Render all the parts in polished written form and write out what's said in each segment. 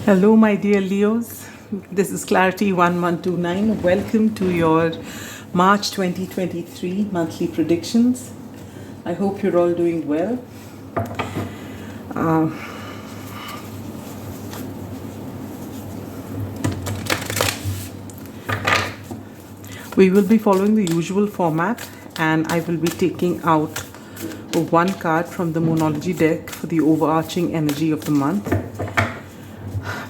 Hello, my dear Leos. This is Clarity 1129. Welcome to your March 2023 monthly predictions. I hope you're all doing well. We will be following the usual format, and I will be taking out one card from the Moonology deck for the overarching energy of the month.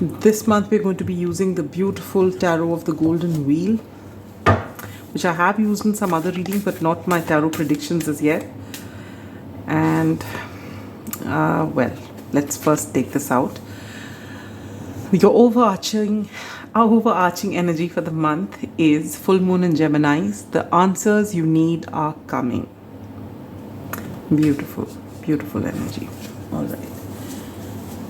This month we're going to be using the beautiful Tarot of the Golden Wheel, which I have used in some other readings but not my tarot predictions as yet. And well, let's first take this out. Your overarching energy for the month is full moon in Geminis. The answers you need are coming. Beautiful, beautiful energy. All right.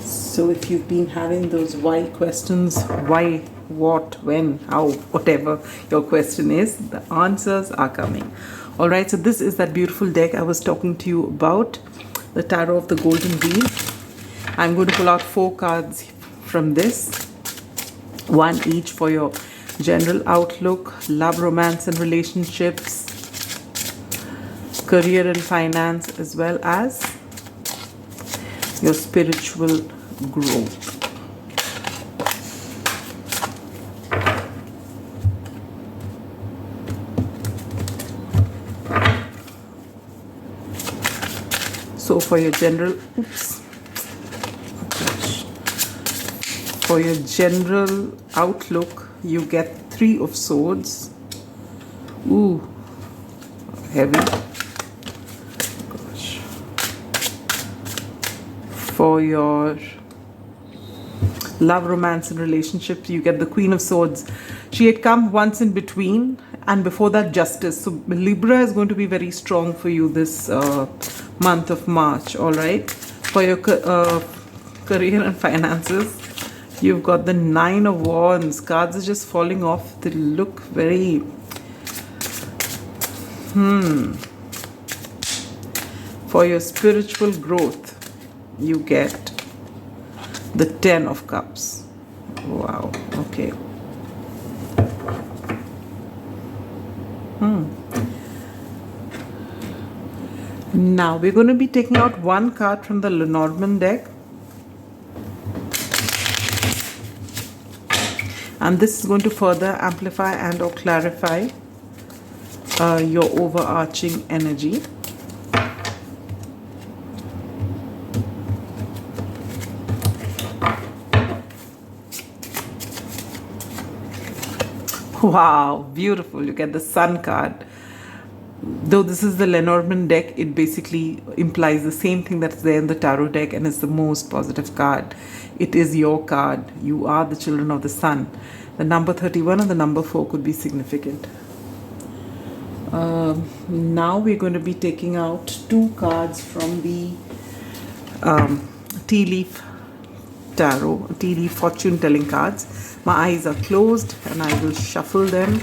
So if you've been having those why questions, why, what, when, how, whatever your question is, the answers are coming. All right, so this is that beautiful deck I was talking to you about, the Tarot of the Golden Wheel. I'm going to pull out 4 cards from this, one each for your general outlook, love, romance and relationships, career and finance, as well as your spiritual growth. So for your general outlook, you get 3 of Swords. Ooh, heavy. Gosh. For your love, romance and relationships, you get the Queen of Swords. She had come once in between, and before that, Justice. So Libra is going to be very strong for you this month of March. All right, for your career and finances, you've got the 9 of Wands. Cards are just falling off. They look very For your spiritual growth, you get the 10 of Cups. Wow, okay. Now we're going to be taking out one card from the Lenormand deck. And this is going to further amplify and or clarify your overarching energy. Wow, beautiful. You get the Sun card. Though this is the Lenormand deck, it basically implies the same thing that's there in the Tarot deck and is the most positive card. It is your card. You are the children of the sun. The number 31 and the number 4 could be significant. Now we're going to be taking out 2 cards from the Tea Leaf Tarot, Tea Leaf Fortune Telling cards. My eyes are closed and I will shuffle them.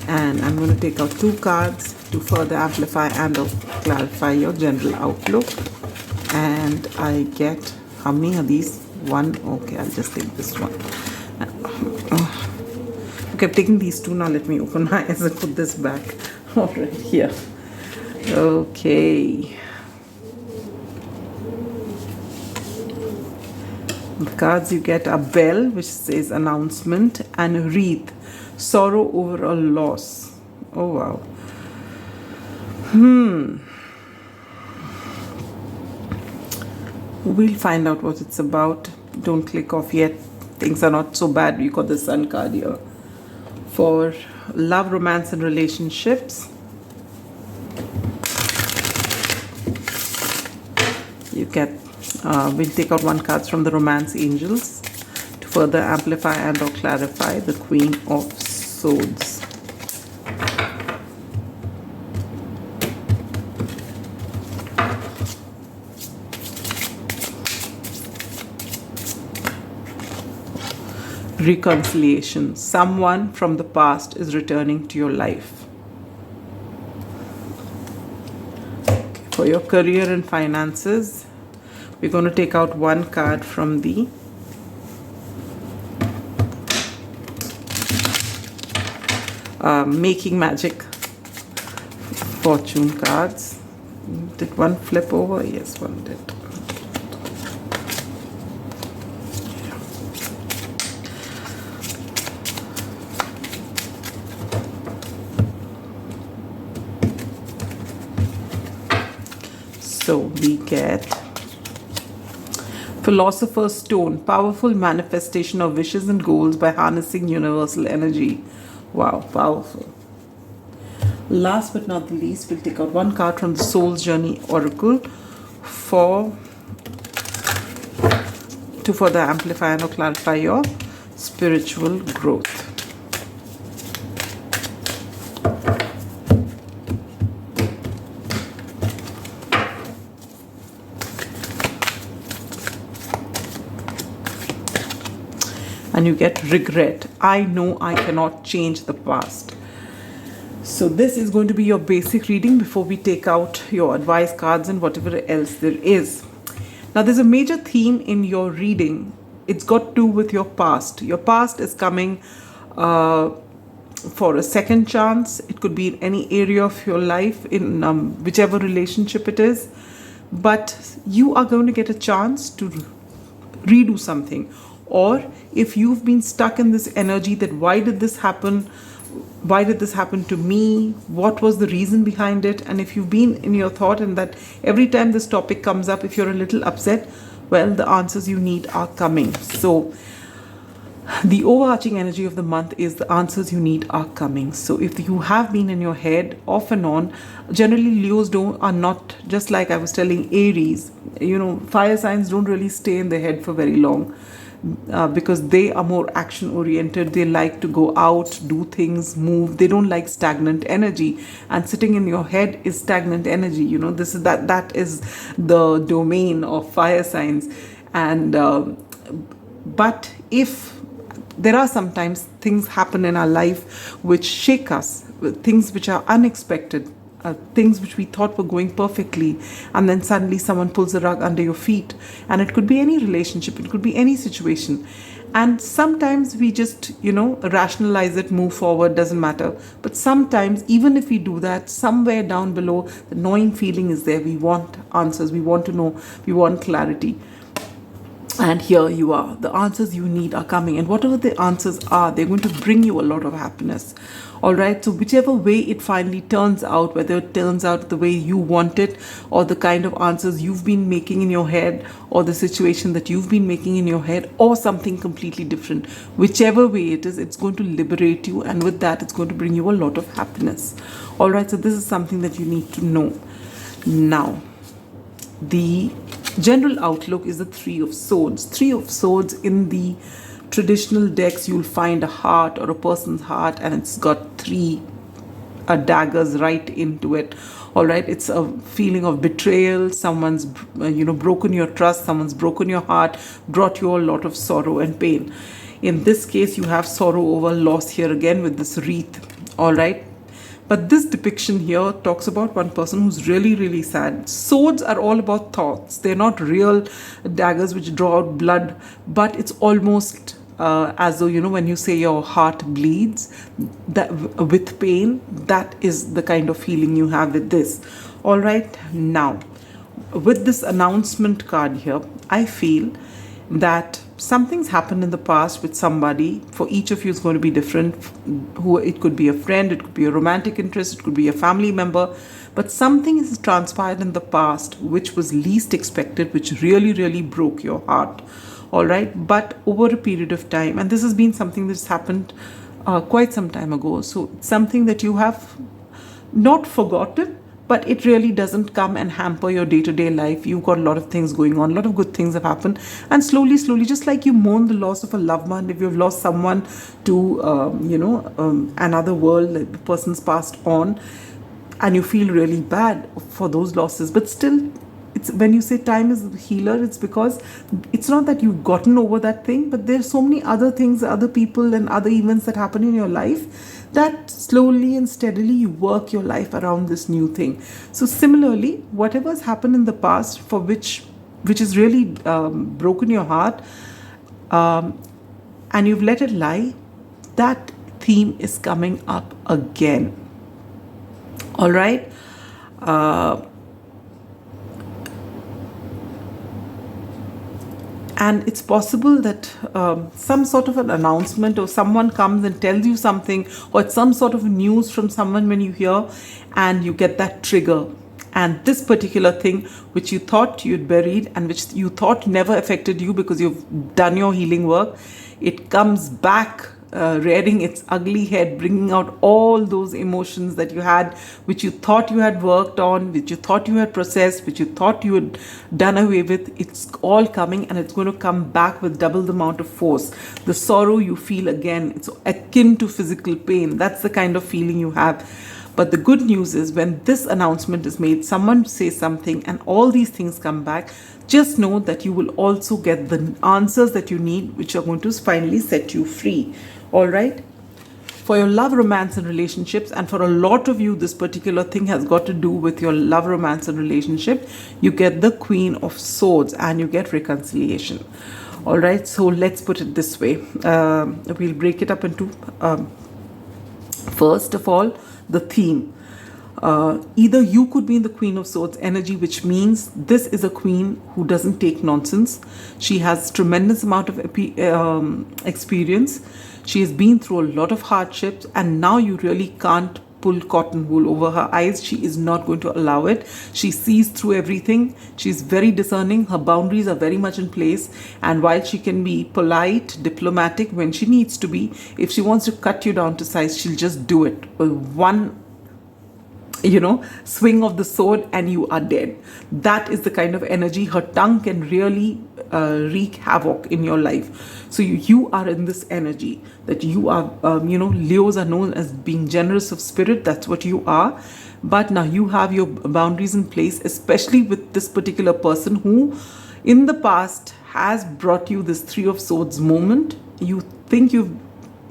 And I'm going to take out 2 cards to further amplify and clarify your general outlook. And I get, how many are these? 1. Okay, I'll just take this one. Okay, I'm taking these 2 now. Let me open my eyes and put this back. All right, here. Okay. The cards you get are Bell, which says announcement, and Wreath, sorrow over a loss. Oh wow. We'll find out what it's about. Don't click off yet. Things are not so bad. You got the Sun card here. For love, romance and relationships, you get we'll take out 1 card from the Romance Angels to further amplify and or clarify the Queen of Swords. Reconciliation. Someone from the past is returning to your life. For your career and finances, we're going to take out 1 card from the making magic fortune cards. Did one flip over? Yes, one did. So we get Philosopher's Stone, powerful manifestation of wishes and goals by harnessing universal energy. Wow, powerful. Last but not the least, we'll take out one card from the Soul's Journey Oracle for to further amplify and or clarify your spiritual growth. And you get regret. I know I cannot change the past. So this is going to be your basic reading before we take out your advice cards and whatever else there is. Now there's a major theme in your reading. It's got to do with your past. Your past is coming for a second chance. It could be in any area of your life, in whichever relationship it is. But you are going to get a chance to redo something. Or if you've been stuck in this energy that why did this happen? Why did this happen to me? What was the reason behind it? And if you've been in your thought and that every time this topic comes up, if you're a little upset, well, the answers you need are coming. So the overarching energy of the month is the answers you need are coming. So if you have been in your head off and on, generally Leos are not, just like I was telling Aries, fire signs don't really stay in their head for very long. Because they are more action oriented. They like to go out, do things, move. They don't like stagnant energy, and sitting in your head is stagnant energy. This is that is the domain of fire signs. And but if there are sometimes things happen in our life which shake us, things which are unexpected, things which we thought were going perfectly, and then suddenly someone pulls the rug under your feet. And it could be any relationship, it could be any situation. And sometimes we just, rationalize it, move forward, doesn't matter. But sometimes, even if we do that, somewhere down below, the gnawing feeling is there. We want answers, we want to know, we want clarity. And here you are. The answers you need are coming. And whatever the answers are, they're going to bring you a lot of happiness. All right. So whichever way it finally turns out, whether it turns out the way you want it, or the kind of answers you've been making in your head, or the situation that you've been making in your head, or something completely different, whichever way it is, it's going to liberate you. And with that, it's going to bring you a lot of happiness. All right. So this is something that you need to know. Now, the general outlook is the Three of Swords. Three of Swords in the traditional decks, you'll find a heart or a person's heart, and it's got three daggers right into it. All right, it's a feeling of betrayal. Someone's broken your trust, someone's broken your heart, brought you a lot of sorrow and pain. In this case, you have sorrow over loss here again with this wreath. All right. But this depiction here talks about one person who's really, really sad. Swords are all about thoughts. They're not real daggers which draw out blood, but it's almost as though, when you say your heart bleeds that with pain, that is the kind of feeling you have with this. All right. Now, with this announcement card here, I feel that something's happened in the past with somebody. For each of you is going to be different. Who it could be a friend, it could be a romantic interest, it could be a family member, but something has transpired in the past which was least expected, which really, really broke your heart. All right, but over a period of time, and this has been something that's happened quite some time ago. So it's something that you have not forgotten, but it really doesn't come and hamper your day-to-day life. You've got a lot of things going on, a lot of good things have happened. And slowly, just like you mourn the loss of a loved one, if you've lost someone to, another world, like the person's passed on, and you feel really bad for those losses. But still, it's when you say time is the healer, it's because it's not that you've gotten over that thing, but there's so many other things, other people and other events that happen in your life that slowly and steadily you work your life around this new thing. So similarly, whatever has happened in the past for which has really broken your heart, and you've let it lie, that theme is coming up again. All right. And it's possible that some sort of an announcement or someone comes and tells you something, or it's some sort of news from someone when you hear, and you get that trigger. And this particular thing which you thought you'd buried and which you thought never affected you because you've done your healing work, it comes back rearing its ugly head, bringing out all those emotions that you had, which you thought you had worked on, which you thought you had processed, which you thought you had done away with. It's all coming, and it's going to come back with double the amount of force. The sorrow you feel again, it's akin to physical pain. That's the kind of feeling you have. But the good news is, when this announcement is made, someone says something and all these things come back, just know that you will also get the answers that you need, which are going to finally set you free. All right? For your love, romance, and relationships, and for a lot of you, this particular thing has got to do with your love, romance, and relationship, you get the Queen of Swords and you get reconciliation. All right? So let's put it this way. We'll break it up into, first of all, the theme. Either you could be in the Queen of Swords energy, which means this is a queen who doesn't take nonsense. She has tremendous amount of experience. She has been through a lot of hardships, and now you really can't pull cotton wool over her eyes. She is not going to allow it. She sees through everything. She's very discerning. Her boundaries are very much in place, and while she can be polite, diplomatic when she needs to be, if she wants to cut you down to size, she'll just do it with one swing of the sword and you are dead. That is the kind of energy. Her tongue can really wreak havoc in your life. So you are in this energy that you are, Leos are known as being generous of spirit. That's what you are. But now you have your boundaries in place, especially with this particular person who in the past has brought you this Three of Swords moment. You think you've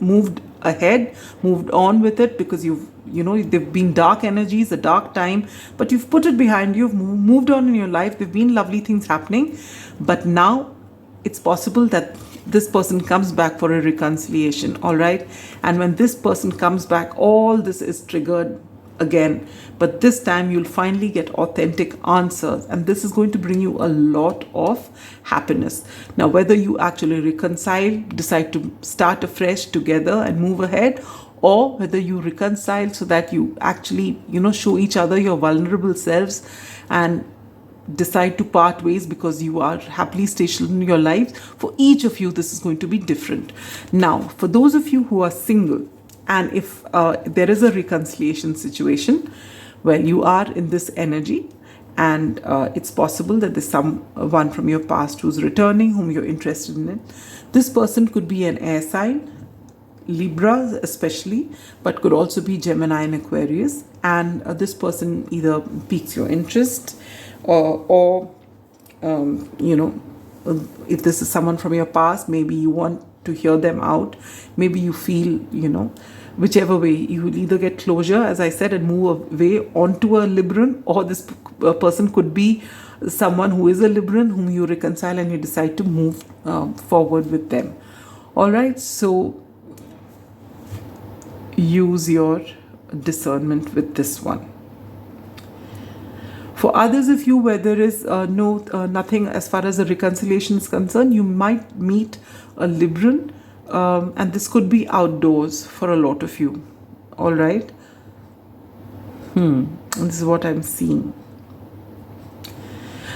moved ahead, moved on with it because they've been dark energies, a dark time, but you've put it behind you, you've moved on in your life. There've been lovely things happening, but now it's possible that this person comes back for a reconciliation. All right? And when this person comes back, all this is triggered again, but this time you'll finally get authentic answers, and this is going to bring you a lot of happiness. Now, whether you actually reconcile, decide to start afresh together and move ahead, or whether you reconcile so that you actually show each other your vulnerable selves and decide to part ways because you are happily stationed in your lives, for each of you this is going to be different. Now, for those of you who are single, and if there is a reconciliation situation, well, you are in this energy, and it's possible that there's someone from your past who's returning, whom you're interested in. This person could be an air sign, Libra especially, but could also be Gemini and Aquarius. And this person either piques your interest, or if this is someone from your past, maybe you want to hear them out. Maybe you feel, whichever way, you will either get closure, as I said, and move away onto a Libran, or this person could be someone who is a Libran whom you reconcile and you decide to move forward with them. All right, so use your discernment with this one. For others of you, where there is nothing as far as the reconciliation is concerned, you might meet a Libran, and this could be outdoors for a lot of you. All right. This is what I'm seeing.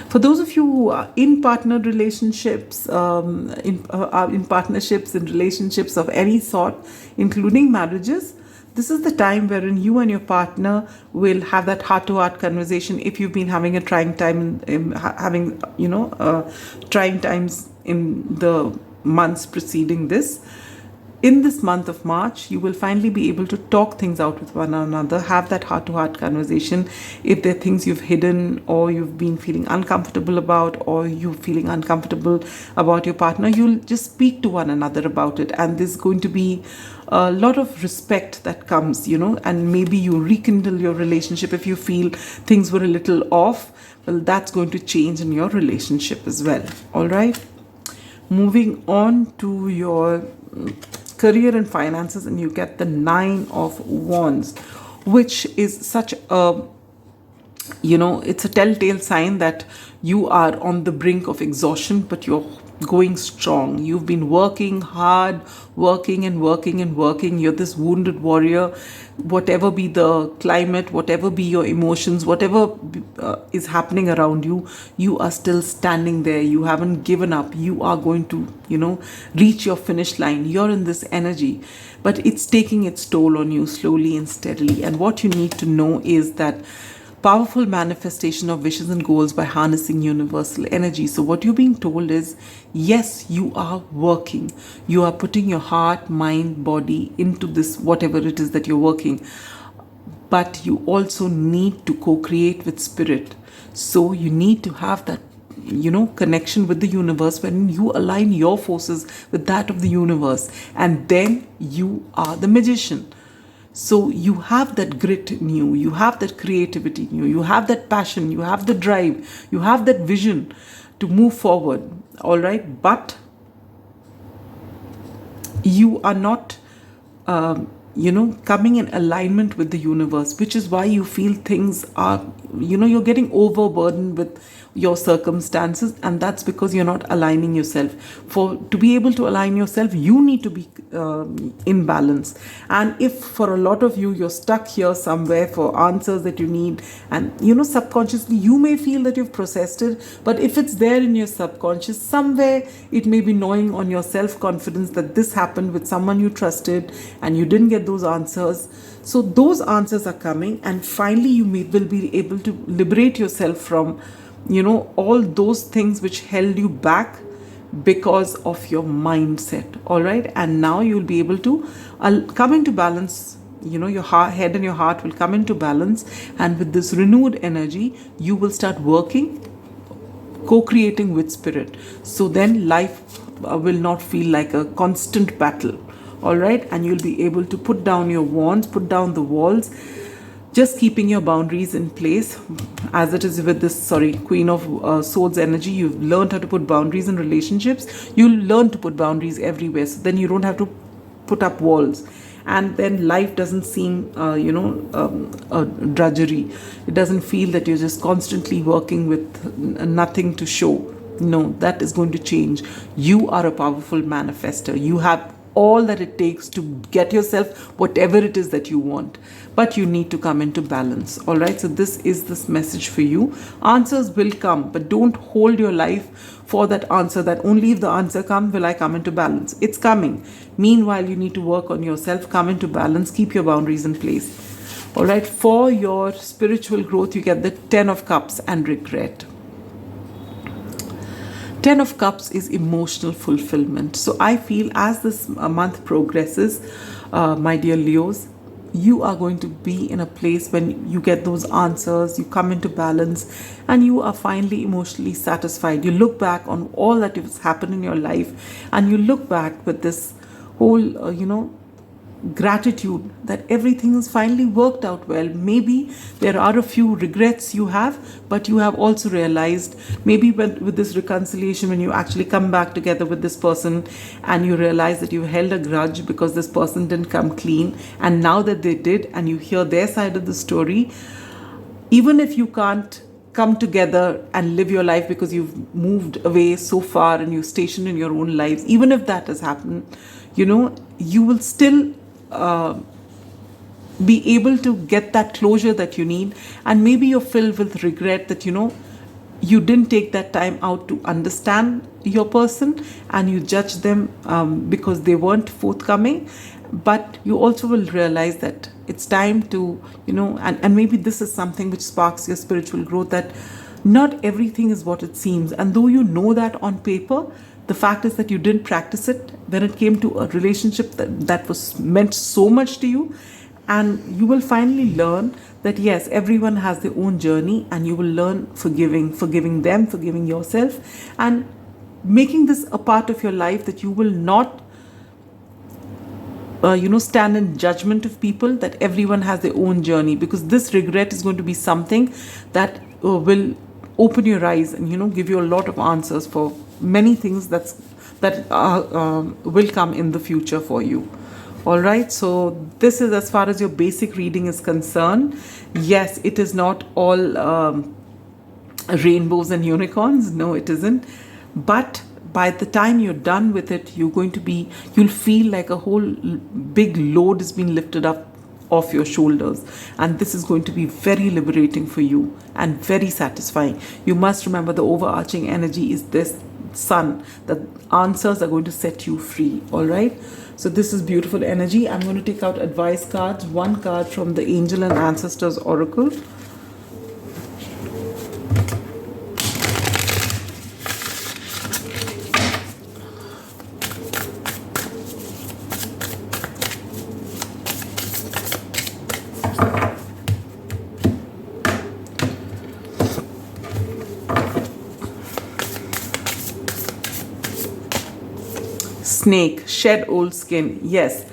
For those of you who are in partnered relationships, in partnerships, in relationships of any sort, including marriages, this is the time wherein you and your partner will have that heart-to-heart conversation. If you've been having a trying time, trying times in the months preceding this, in this month of March, you will finally be able to talk things out with one another, have that heart-to-heart conversation. If there are things you've hidden, or you've been feeling uncomfortable about, or you're feeling uncomfortable about your partner, you'll just speak to one another about it. And there's going to be a lot of respect that comes, and maybe you rekindle your relationship. If you feel things were a little off, well, that's going to change in your relationship as well. All right. Moving on to your career and finances, and you get the 9 of Wands, which is such a, it's a telltale sign that you are on the brink of exhaustion, but you're going strong. You've been working hard, working and working and working. You're this wounded warrior. Whatever be the climate, whatever be your emotions, whatever is happening around you, you are still standing there. You haven't given up. You are going to, reach your finish line. You're in this energy, but it's taking its toll on you slowly and steadily. And what you need to know is that powerful manifestation of wishes and goals by harnessing universal energy. So what you're being told is, yes, you are working. You are putting your heart, mind, body into this, whatever it is that you're working. But you also need to co-create with spirit. So you need to have that, connection with the universe, when you align your forces with that of the universe. And then you are the magician. So you have that grit in you, you have that creativity in you, you have that passion, you have the drive, you have that vision to move forward, all right? But you are not, coming in alignment with the universe, which is why you feel things are, you're getting overburdened with your circumstances, and that's because you're not aligning yourself. To be able to align yourself, you need to be in balance. And if for a lot of you, you're stuck here somewhere for answers that you need, and subconsciously you may feel that you've processed it, but if it's there in your subconscious somewhere, it may be gnawing on your self-confidence that this happened with someone you trusted and you didn't get those answers. So those answers are coming, and finally you will be able to liberate yourself from all those things which held you back because of your mindset. All right, and now you'll be able to come into balance. Your head and your heart will come into balance, and with this renewed energy, you will start working, co-creating with spirit. So then life will not feel like a constant battle. All right, and you'll be able to put down your wands, put down the walls, just keeping your boundaries in place. As it is with this, Queen of Swords energy, you've learned how to put boundaries in relationships. You'll learn to put boundaries everywhere. So then you don't have to put up walls. And then life doesn't seem, a drudgery. It doesn't feel that you're just constantly working with nothing to show. No, that is going to change. You are a powerful manifester. You have all that it takes to get yourself whatever it is that you want, but you need to come into balance. All right, so this is this message for you. Answers will come, but don't hold your life for that answer, that only if the answer comes will I come into balance. It's coming. Meanwhile, you need to work on yourself, come into balance, keep your boundaries in place. All right, for your spiritual growth, you get the 10 of Cups and regret. 10 of Cups is emotional fulfillment. So I feel as this month progresses, my dear Leos, you are going to be in a place when you get those answers, you come into balance, and you are finally emotionally satisfied. You look back on all that has happened in your life, and you look back with this whole, gratitude that everything has finally worked out well. Maybe there are a few regrets you have, but you have also realized, maybe with this reconciliation, when you actually come back together with this person and you realize that you held a grudge because this person didn't come clean, and now that they did and you hear their side of the story, even if you can't come together and live your life because you've moved away so far and you're stationed in your own lives, even if that has happened, you will still be able to get that closure that you need. And maybe you're filled with regret that you didn't take that time out to understand your person, and you judge them because they weren't forthcoming. But you also will realize that it's time to and maybe this is something which sparks your spiritual growth, that not everything is what it seems. And though you know that on paper, the fact is that you didn't practice it when it came to a relationship that was meant so much to you. And you will finally learn that yes, everyone has their own journey, and you will learn forgiving them, forgiving yourself, and making this a part of your life, that you will not stand in judgment of people, that everyone has their own journey, because this regret is going to be something that will open your eyes and give you a lot of answers for many things that's will come in the future for you. All right, so this is as far as your basic reading is concerned. Yes, it is not all rainbows and unicorns. No, it isn't. But by the time you're done with it, you'll feel like a whole big load has been lifted up off your shoulders, and this is going to be very liberating for you and very satisfying. You must remember the overarching energy is this sun. The answers are going to set you free. All right, so this is beautiful energy. I'm going to take out advice cards. One card from the Angel and Ancestors Oracle. Snake, shed old skin. Yes,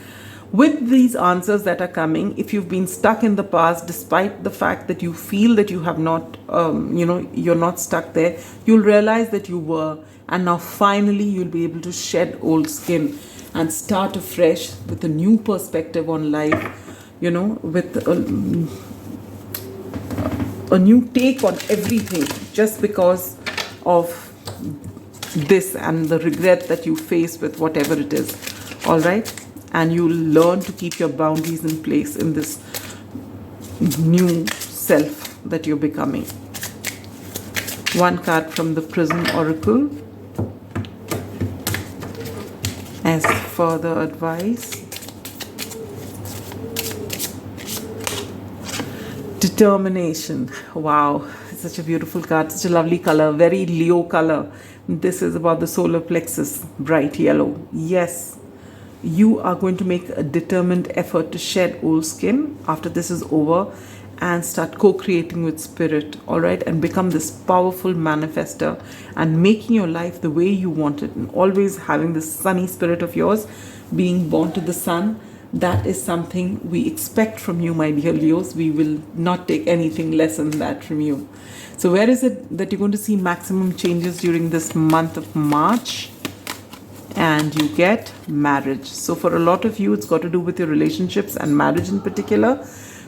with these answers that are coming, if you've been stuck in the past, despite the fact that you feel that you have not, you're not stuck there, you'll realize that you were, and now finally you'll be able to shed old skin and start afresh with a new perspective on life, with a new take on everything, just because of this and the regret that you face with whatever it is. All right, and you learn to keep your boundaries in place in this new self that you're becoming. One card from the Prism Oracle as further advice. Determination. Wow, such a beautiful card, such a lovely color, very Leo color. This is about the solar plexus, bright yellow. Yes, you are going to make a determined effort to shed old skin after this is over and start co-creating with spirit, all right, and become this powerful manifester and making your life the way you want it, and always having this sunny spirit of yours, being born to the sun. That is something we expect from you, my dear Leos. We will not take anything less than that from you. So where is it that you're going to see maximum changes during this month of March? And you get marriage. So for a lot of you, it's got to do with your relationships and marriage in particular,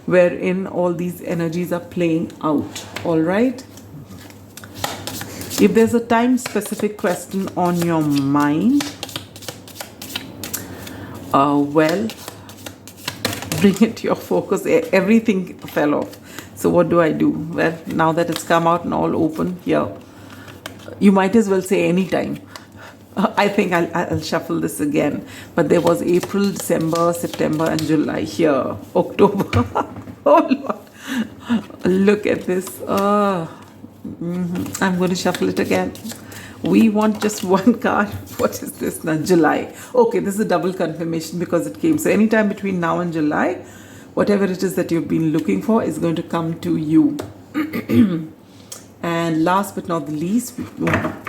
wherein all these energies are playing out. All right. If there's a time-specific question on your mind, well, bring it to your focus. Everything fell off. So what do I do? Well, now that it's come out and all open here, you might as well say anytime. I think I'll shuffle this again. But there was April, December, September and July here. October. Oh Lord. Look at this. I'm going to shuffle it again. We want just one card. What is this now? July. Okay, this is a double confirmation because it came. So anytime between now and July, whatever it is that you've been looking for is going to come to you. And last but not the least,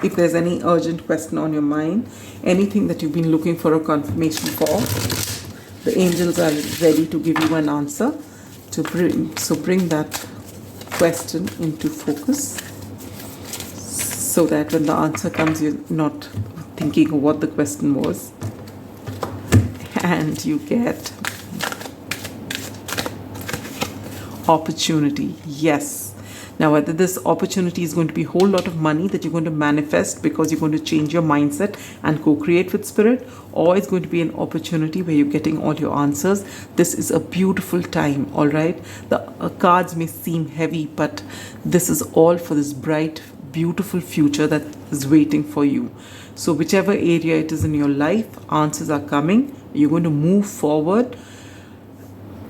if there's any urgent question on your mind, anything that you've been looking for a confirmation for, the angels are ready to give you an answer. So bring that question into focus, so that when the answer comes, you're not thinking of what the question was. And you get opportunity. Yes. Now, whether this opportunity is going to be a whole lot of money that you're going to manifest because you're going to change your mindset and co-create with spirit, or it's going to be an opportunity where you're getting all your answers. This is a beautiful time, all right? The cards may seem heavy, but this is all for this bright, beautiful future that is waiting for you. So whichever area it is in your life, answers are coming. You're going to move forward,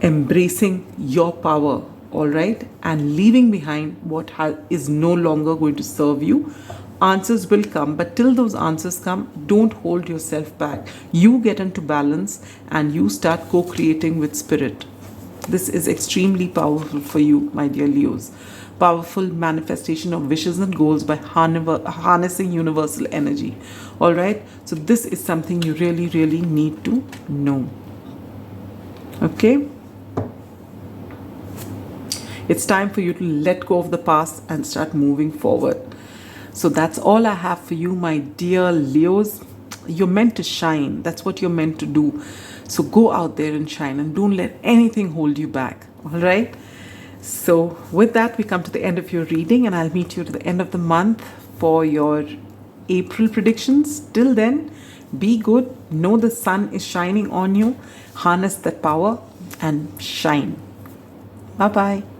embracing your power, all right, and leaving behind what is no longer going to serve you. Answers will come, but till those answers come, don't hold yourself back. You get into balance and you start co-creating with spirit. This is extremely powerful for you, my dear Leos. Powerful manifestation of wishes and goals by harnessing universal energy. All right, so this is something you really, really need to know. Okay. It's time for you to let go of the past and start moving forward. So that's all I have for you, my dear Leos. you're meant to shine. That's what you're meant to do. So go out there and shine, and don't let anything hold you back. All right. So with that, we come to the end of your reading, and I'll meet you at the end of the month for your April predictions. Till then, be good. Know the sun is shining on you. Harness that power and shine. Bye bye.